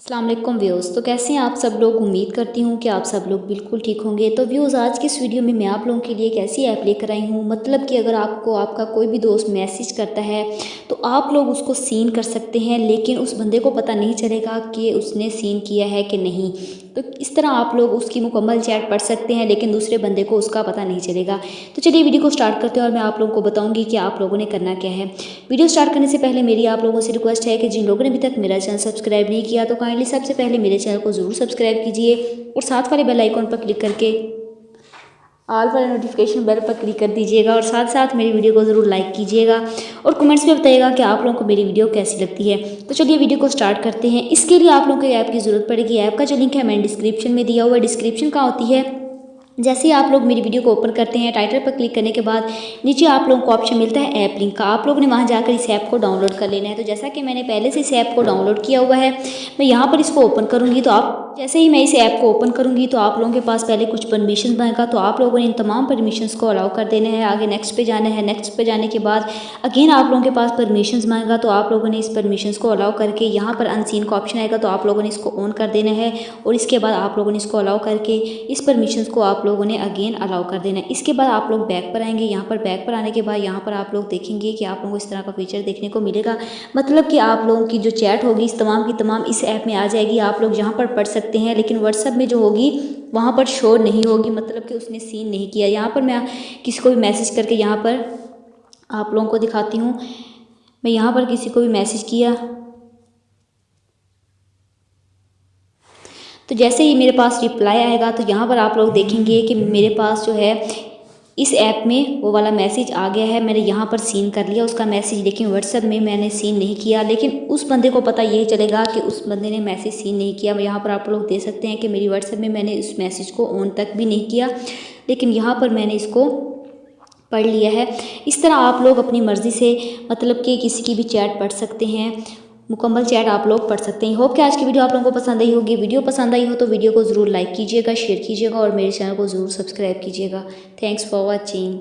अस्सलाम वालेकुम व्यूअर्स। तो कैसे हैं आप सब लोग। उम्मीद करती हूँ कि आप सब लोग बिल्कुल ठीक होंगे। तो व्यूअर्स, आज की इस वीडियो में मैं आप लोगों के लिए एक ऐसी ऐप लेकर आई हूँ, मतलब कि अगर आपको आपका कोई भी दोस्त मैसेज करता है तो आप लोग उसको सीन कर सकते हैं, लेकिन उस बंदे को पता नहीं चलेगा कि उसने सीन किया है कि नहीं। तो इस तरह आप लोग उसकी मुकम्मल चैट पढ़ सकते हैं, लेकिन दूसरे बंदे को उसका पता नहीं चलेगा। तो चलिए वीडियो को स्टार्ट करते हैं और मैं आप लोगों को बताऊँगी कि आप लोगों ने करना क्या है। वीडियो स्टार्ट करने से पहले मेरी आप लोगों से रिक्वेस्ट है कि जिन लोगों ने अभी तक मेरा चैनल सब्सक्राइब नहीं किया तो काइंडली सबसे पहले मेरे चैनल को ज़रूर सब्सक्राइब कीजिए और साथ वाले बेल आइकॉन पर क्लिक करके ऑल वाले नोटिफिकेशन बेल पर क्लिक कर दीजिएगा और साथ साथ मेरी वीडियो को ज़रूर लाइक कीजिएगा और कमेंट्स में बताइएगा कि आप लोगों को मेरी वीडियो कैसी लगती है। तो चलिए वीडियो को स्टार्ट करते हैं। इसके लिए आप लोगों को ऐप की ज़रूरत पड़ेगी। ऐप का जो लिंक है मैंने डिस्क्रिप्शन में दिया हुआ है। डिस्क्रिप्शन कहाँ होती है, जैसे ही आप लोग मेरी वीडियो को ओपन करते हैं, टाइटल पर क्लिक करने के बाद नीचे आप लोगों को ऑप्शन मिलता है ऐप लिंक का। आप लोगों ने वहां जाकर इस ऐप को डाउनलोड कर लेना है। तो जैसा कि मैंने पहले से इस ऐप को डाउनलोड किया हुआ है, मैं यहाँ पर इसको ओपन करूँगी। तो आप जैसे ही मैं इस ऐप को ओपन करूँगी तो आप लोगों के पास पहले कुछ परमिशन मांगेगा, तो आप लोगों ने इन तमाम परमिशंस को अलाउ कर देना है। आगे नेक्स्ट पे जाना है। नेक्स्ट पे जाने के बाद अगेन आप लोगों के पास परमिशंस मांगेगा, तो आप लोगों ने इस परमिशंस को अलाउ करके यहाँ पर अनसीन का ऑप्शन आएगा, तो आप लोगों ने इसको ऑन कर देना है और इसके बाद आप लोगों ने इसको अलाउ करके इस परमिशंस को आप लोगों ने अगेन अलाउ कर देना है। इसके बाद आप लोग बैक पर आएंगे। यहाँ पर बैक पर आने के बाद यहाँ पर आप लोग देखेंगे कि आप लोगों को इस तरह का फीचर देखने को मिलेगा, मतलब कि आप लोगों की जो चैट होगी इस तमाम की तमाम इस ऐप में आ जाएगी। आप लोग यहाँ पर पढ़ सकते हैं, लेकिन व्हाट्सएप में जो होगी वहाँ पर शो नहीं होगी, मतलब कि उसने सीन नहीं किया। यहाँ पर मैं किसी को भी मैसेज करके यहाँ पर आप लोगों को दिखाती हूँ। मैं यहाँ पर किसी को भी मैसेज किया तो जैसे ही मेरे पास रिप्लाई आएगा तो यहाँ पर आप लोग देखेंगे कि मेरे पास जो है इस ऐप में वो वाला मैसेज आ गया है। मैंने यहाँ पर सीन कर लिया उसका मैसेज, लेकिन व्हाट्सएप में मैंने सीन नहीं किया। लेकिन उस बंदे को पता यही चलेगा कि उस बंदे ने मैसेज सीन नहीं किया। यहाँ पर आप लोग देख सकते हैं कि मेरी व्हाट्सएप में मैंने उस मैसेज को ऑन तक भी नहीं किया, लेकिन यहाँ पर मैंने इसको पढ़ लिया है। इस तरह आप लोग अपनी मर्ज़ी से मतलब कि किसी की भी चैट पढ़ सकते हैं, मुकम्मल चैट आप लोग पढ़ सकते हैं। होप कि आज की वीडियो आप लोगों को पसंद आई होगी। वीडियो पसंद आई हो तो वीडियो को ज़रूर लाइक कीजिएगा, शेयर कीजिएगा और मेरे चैनल को ज़रूर सब्सक्राइब कीजिएगा। Thanks for watching.